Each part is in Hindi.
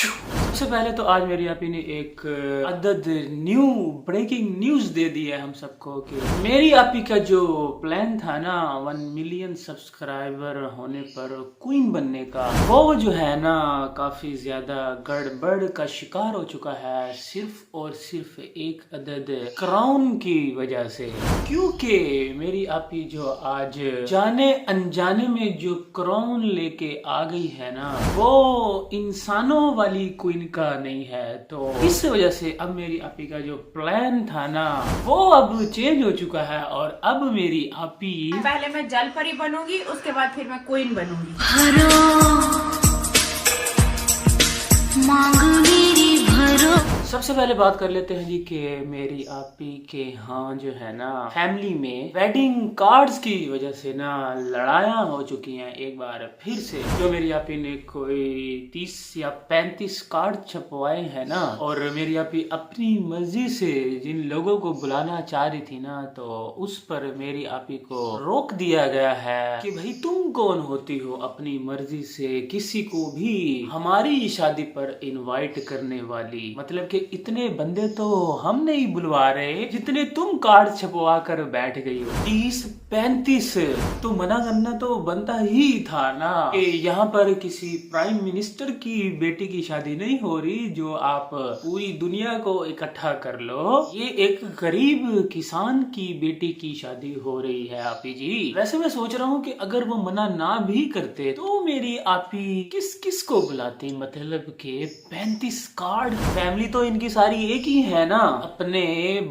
सबसे पहले तो आज मेरी आपी ने एक अदद न्यू ब्रेकिंग न्यूज दे दी है हम सबको कि मेरी आपी का जो प्लान था ना 1 मिलियन सब्सक्राइबर होने पर क्वीन बनने का, वो जो है ना काफी ज्यादा गड़बड़ का शिकार हो चुका है, सिर्फ और सिर्फ एक अदद क्राउन की वजह से। क्योंकि मेरी आपी जो आज जाने अनजाने में जो क्राउन लेके आ गई है ना, वो इंसानों वाली क्वीन का नहीं है। तो इस वजह से अब मेरी आपी का जो प्लान था ना वो अब चेंज हो चुका है और अब मेरी आपी पहले मैं जल परी बनूंगी, उसके बाद फिर मैं क्वीन बनूंगी। सबसे पहले बात कर लेते हैं जी कि मेरी आपी के यहाँ जो है ना फैमिली में वेडिंग कार्ड्स की वजह से ना लड़ाइयाँ हो चुकी हैं एक बार फिर से। जो मेरी आपी ने कोई 30 या 35 कार्ड छपवाए हैं ना, और मेरी आपी अपनी मर्जी से जिन लोगों को बुलाना चाह रही थी ना, तो उस पर मेरी आपी को रोक दिया गया है कि भाई तुम कौन होती हो अपनी मर्जी से किसी को भी हमारी शादी पर इनवाइट करने वाली। मतलब कि इतने बंदे तो हम नहीं बुलवा रहे जितने तुम कार्ड छपवा कर बैठ गई हो। 30-35 तो मना करना तो बनता ही था ना कि यहाँ पर किसी प्राइम मिनिस्टर की बेटी की शादी नहीं हो रही जो आप पूरी दुनिया को इकट्ठा कर लो, ये एक गरीब किसान की बेटी की शादी हो रही है आपी जी। वैसे मैं सोच रहा हूँ कि अगर वो मना ना भी करते तो मेरी आपी किस किस को बुलाती। मतलब के 35 कार्ड, फैमिली तो इनकी सारी एक ही है ना, अपने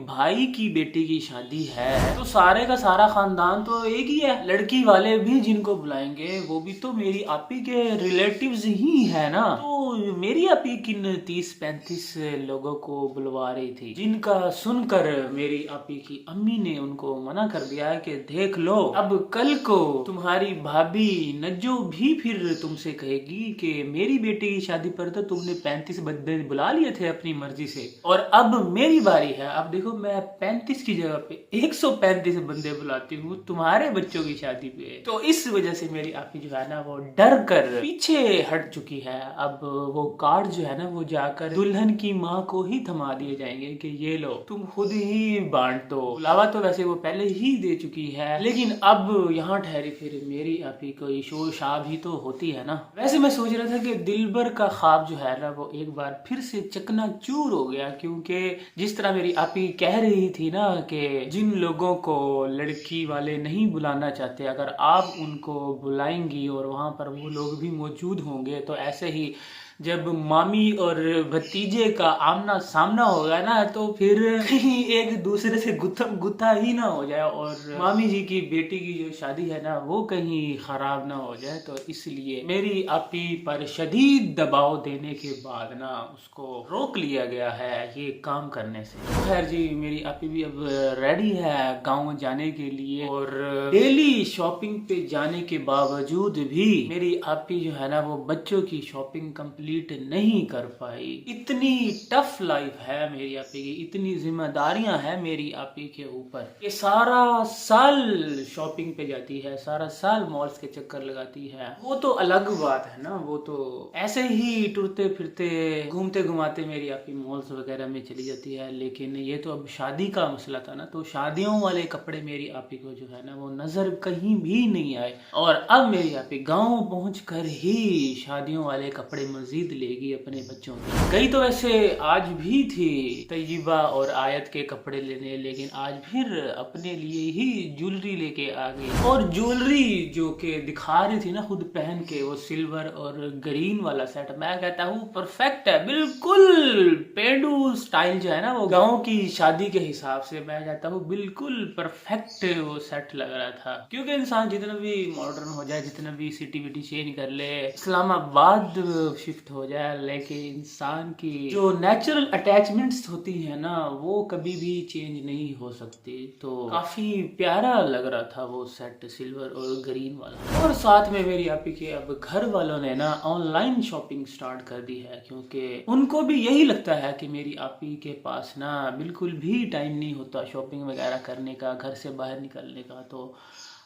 भाई की बेटी की शादी है तो सारे का सारा खानदान तो एक ही है। लड़की वाले भी जिनको बुलाएंगे वो भी तो मेरी आपी के रिलेटिव्स ही है ना। तो मेरी आपी किन 30-35 लोगों को बुलवा रही थी जिनका सुनकर मेरी आपी की अम्मी ने उनको मना कर दिया है कि देख लो, अब कल को तुम्हारी भाभी नज्जो भी फिर तुमसे कहेगी कि मेरी बेटी की शादी पर तो तुमने 35 बंदे बुला लिए थे अपनी मर्जी से और अब मेरी बारी है। अब देखो मैं 35 की जगह पे 135 बंदे बुलाती हूँ तुम्हारे बच्चों की शादी पे। तो इस वजह से मेरी आपी जो है ना वो डर कर पीछे हट चुकी है। अब वो कार्ड जो है ना वो जाकर दुल्हन की माँ को ही थमा दिए जाएंगे कि ये लो तुम खुद ही बांट दो। बुलावा तो वैसे वो पहले ही दे चुकी है, लेकिन अब यहाँ ठहरी फिर मेरी आपी कोई शोर शाह भी तो होती है ना। वैसे मैं सोच रहा था कि दिलबर का ख्वाब जो है ना वो एक बार फिर से चकनाचूर हो गया, क्योंकि जिस तरह मेरी आपी कह रही थी ना कि जिन लोगों को लड़की वाले नहीं बुलाना चाहते अगर आप उनको बुलाएंगी और वहां पर वो लोग भी मौजूद होंगे तो ऐसे ही जब मामी और भतीजे का आमना सामना होगा ना तो फिर कहीं एक दूसरे से गुत्था ही ना हो जाए और मामी जी की बेटी की जो शादी है ना वो कहीं खराब ना हो जाए। तो इसलिए मेरी आपी पर शदीद दबाव देने के बाद ना उसको रोक लिया गया है ये काम करने से। खैर जी मेरी आपी भी अब रेडी है गाँव जाने के लिए और डेली शॉपिंग पे जाने के बावजूद भी मेरी आपी जो है ना वो बच्चों की शॉपिंग कंप्लीट नहीं कर पाई। इतनी टफ लाइफ है मेरी आपी की, इतनी जिम्मेदारियां हैं मेरी आपी के ऊपर। ये सारा साल शॉपिंग पे जाती है, सारा साल मॉल्स के चक्कर लगाती है, वो तो अलग बात है ना, वो तो ऐसे ही टुरते फिरते घूमते घुमाते मेरी आपी मॉल्स वगैरह में चली जाती है। लेकिन ये तो अब शादी का मसला था ना, तो शादियों वाले कपड़े मेरी आपी को जो है ना वो नजर कहीं भी नहीं आए और अब मेरी आपी गाँव पहुँच कर ही शादियों वाले कपड़े मजीद लेगी अपने बच्चों की। गई तो वैसे आज भी थी तय्यबा और आयत के कपड़े लेने, लेकिन आज फिर अपने लिए ही ज्वेलरी लेके आ गई। और ज्वेलरी जो के दिखा रही थी ना खुद पहन के, वो सिल्वर और ग्रीन वाला सेट, मैं कहता हूँ परफेक्ट है, बिल्कुल पेंडू स्टाइल जो है ना वो गाँव की शादी के हिसाब से, मैं कहता हूँ बिल्कुल परफेक्ट वो सेट लग रहा था। क्योंकि इंसान जितना भी मॉडर्न हो जाए, जितना भी सिटी विटी चेंज कर ले, इस्लामाबाद शिफ्ट हो जाए, लेकिन इंसान की जो नेचुरल अटैचमेंट्स होती है ना वो कभी भी चेंज नहीं हो सकती। तो काफी प्यारा लग रहा था वो सेट सिल्वर और ग्रीन वाला। और साथ में मेरी आपी के अब घर वालों ने ना ऑनलाइन शॉपिंग स्टार्ट कर दी है, क्योंकि उनको भी यही लगता है कि मेरी आपी के पास ना बिल्कुल भी टाइम नहीं होता शॉपिंग वगैरह करने का, घर से बाहर निकलने का। तो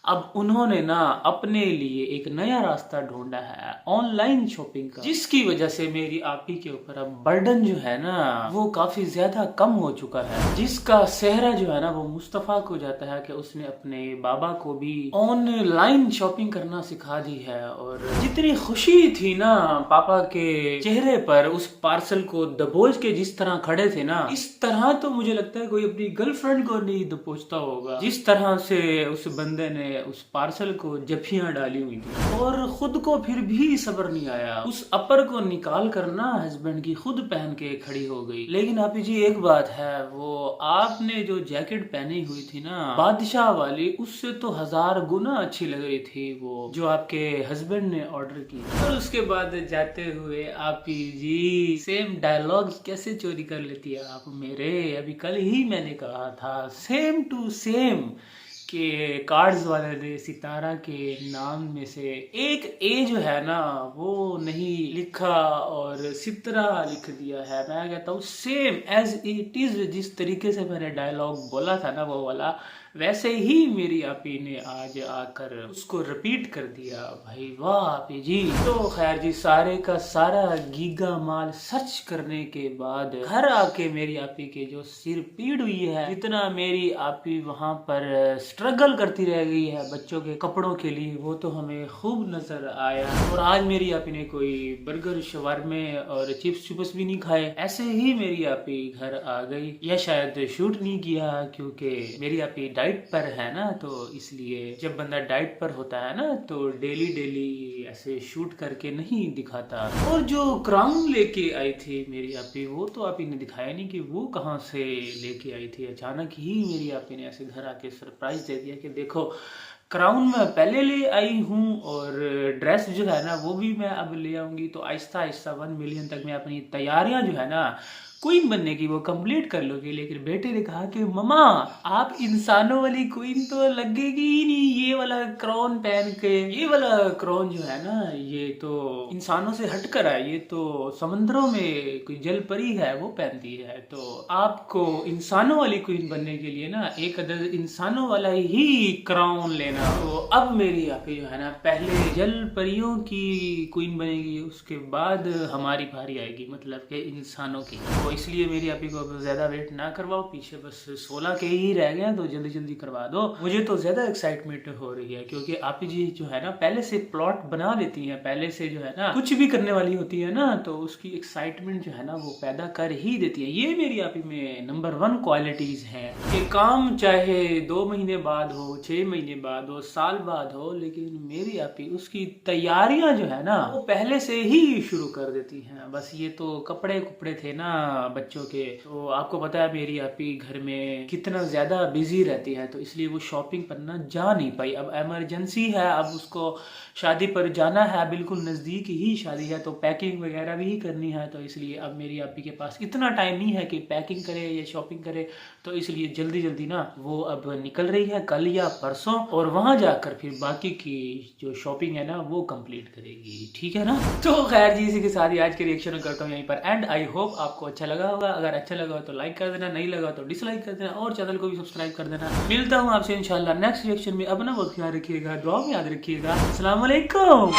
अब उन्होंने ना अपने लिए एक नया रास्ता ढूंढा है ऑनलाइन शॉपिंग का, जिसकी वजह से मेरी आपी के ऊपर अब बर्डन जो है ना वो काफी ज्यादा कम हो चुका है, जिसका सेहरा जो है ना वो मुस्तफा को जाता है कि उसने अपने बाबा को भी ऑनलाइन शॉपिंग करना सिखा दी है। और जितनी खुशी थी ना पापा के चेहरे पर उस पार्सल को दबोच के जिस तरह खड़े थे ना, इस तरह तो मुझे लगता है कोई अपनी गर्लफ्रेंड को नहीं दबोचता होगा जिस तरह से उस बंदे ने उस पार्सल को जफियां डाली हुई थी। और खुद को फिर भी सब्र नहीं आया, उस अपर को निकाल कर ना हस्बैंड की खुद पहन के खड़ी हो गई। लेकिन आप जी एक बात है, वो आपने जो जैकेट पहनी हुई थी ना बादशाह वाली, उससे तो 1000 गुना अच्छी लग रही थी वो जो आपके हस्बैंड ने ऑर्डर की। और उसके बाद जाते हुए आप जी सेम डायलॉग कैसे चोरी कर लेती है आप मेरे। अभी कल ही मैंने कहा था सेम टू सेम कि कार्ड्स वाले ने सितारा के नाम में से एक ए जो है ना वो नहीं लिखा और सितरा लिख दिया है। मैं कहता हूँ सेम एज इट इज, जिस तरीके से मैंने डायलॉग बोला था ना वो वाला, वैसे ही मेरी आपी ने आज आकर उसको रिपीट कर दिया। भाई वाह आपी जी। तो खैर जी सारे का सारा गीगा माल सर्च करने के बाद घर आके मेरी आपी के जो सिर पीड़ हुई है, जितना मेरी आपी वहां पर स्ट्रगल करती रह गई है बच्चों के कपड़ों के लिए, वो तो हमें खूब नजर आया। और आज मेरी आपी ने कोई बर्गर शवारमे और चिप्स चुप्स भी नहीं खाए, ऐसे ही मेरी आपी घर आ गई। या शायद शूट नहीं किया क्योंकि मेरी आपी डाइट पर है ना, तो इसलिए जब बंदा डाइट पर होता है ना तो डेली डेली ऐसे शूट करके नहीं दिखाता। और जो क्राउन लेके आई थी मेरी आपी, वो तो आपी ने दिखाया नहीं कि वो कहाँ से लेके आई थी। अचानक ही मेरी आपी ने ऐसे घर आके सरप्राइज दे दिया कि देखो क्राउन मैं पहले ले आई हूँ और ड्रेस जो है ना वो भी मैं अब ले आऊंगी। तो आहिस्ता आहिस्ता 1 मिलियन तक मैं अपनी तैयारियां जो है ना क्वीन बनने की वो कंप्लीट कर लोगे। लेकिन बेटे ने कहा कि मम्मा आप इंसानों वाली क्वीन तो लगेगी ही नहीं, ये वाला क्राउन पहन के, ये वाला क्राउन जो है ना ये तो इंसानों से हटकर है, ये तो समुद्रों में कोई जल परी है वो पहनती है। तो आपको इंसानों वाली क्वीन बनने के लिए ना एक अदद इंसानों वाला ही क्राउन लेना। तो अब मेरी आपकी जो है ना पहले जल परियों की क्वीन बनेगी, उसके बाद हमारी बारी आएगी मतलब के इंसानों की। तो इसलिए मेरी आपी को अब ज्यादा वेट ना करवाओ, पीछे बस 16 के ही रह गए तो जल्दी जल्दी करवा दो। मुझे तो ज्यादा एक्साइटमेंट हो रही है क्योंकि आपी जी जो है ना पहले से प्लॉट बना लेती हैं, पहले से जो है ना कुछ भी करने वाली होती है ना तो उसकी एक्साइटमेंट जो है ना वो पैदा कर ही देती है। ये मेरी आपी में नंबर 1 क्वालिटीज है कि काम चाहे 2 महीने बाद हो, 6 महीने बाद हो, साल बाद हो, लेकिन मेरी आपी उसकी तैयारियां जो है ना वो पहले से ही शुरू कर देती हैं। बस ये तो कपड़े कुपड़े थे ना बच्चों के, तो आपको पता है मेरी आपी घर में कितना ज्यादा बिजी रहती है, तो इसलिए वो शॉपिंग करना जा नहीं पाई। अब इमरजेंसी है, अब उसको शादी पर जाना है, बिल्कुल नजदीक ही शादी है, तो पैकिंग वगैरह भी करनी है। तो इसलिए अब मेरी आपी के पास इतना टाइम नहीं है कि पैकिंग करे या शॉपिंग करे, तो इसलिए जल्दी जल्दी ना वो अब निकल रही है कल या परसों, और वहां जाकर फिर बाकी की जो शॉपिंग है ना वो कंप्लीट करेगी। ठीक है ना। तो खैर जी इसी के साथ ही आज के रिएक्शन करता हूँ यहीं पर एंड। आई होप आपको अच्छा लगा होगा, अगर अच्छा लगा तो लाइक कर देना, नहीं लगा तो डिसलाइक कर देना और चैनल को भी सब्सक्राइब कर देना। मिलता हूँ आपसे इंशाल्लाह नेक्स्ट रिएक्शन में। अपना बहुत ख्याल रखिएगा, दुआ में याद रखिएगा। अस्सलाम वालेकुम।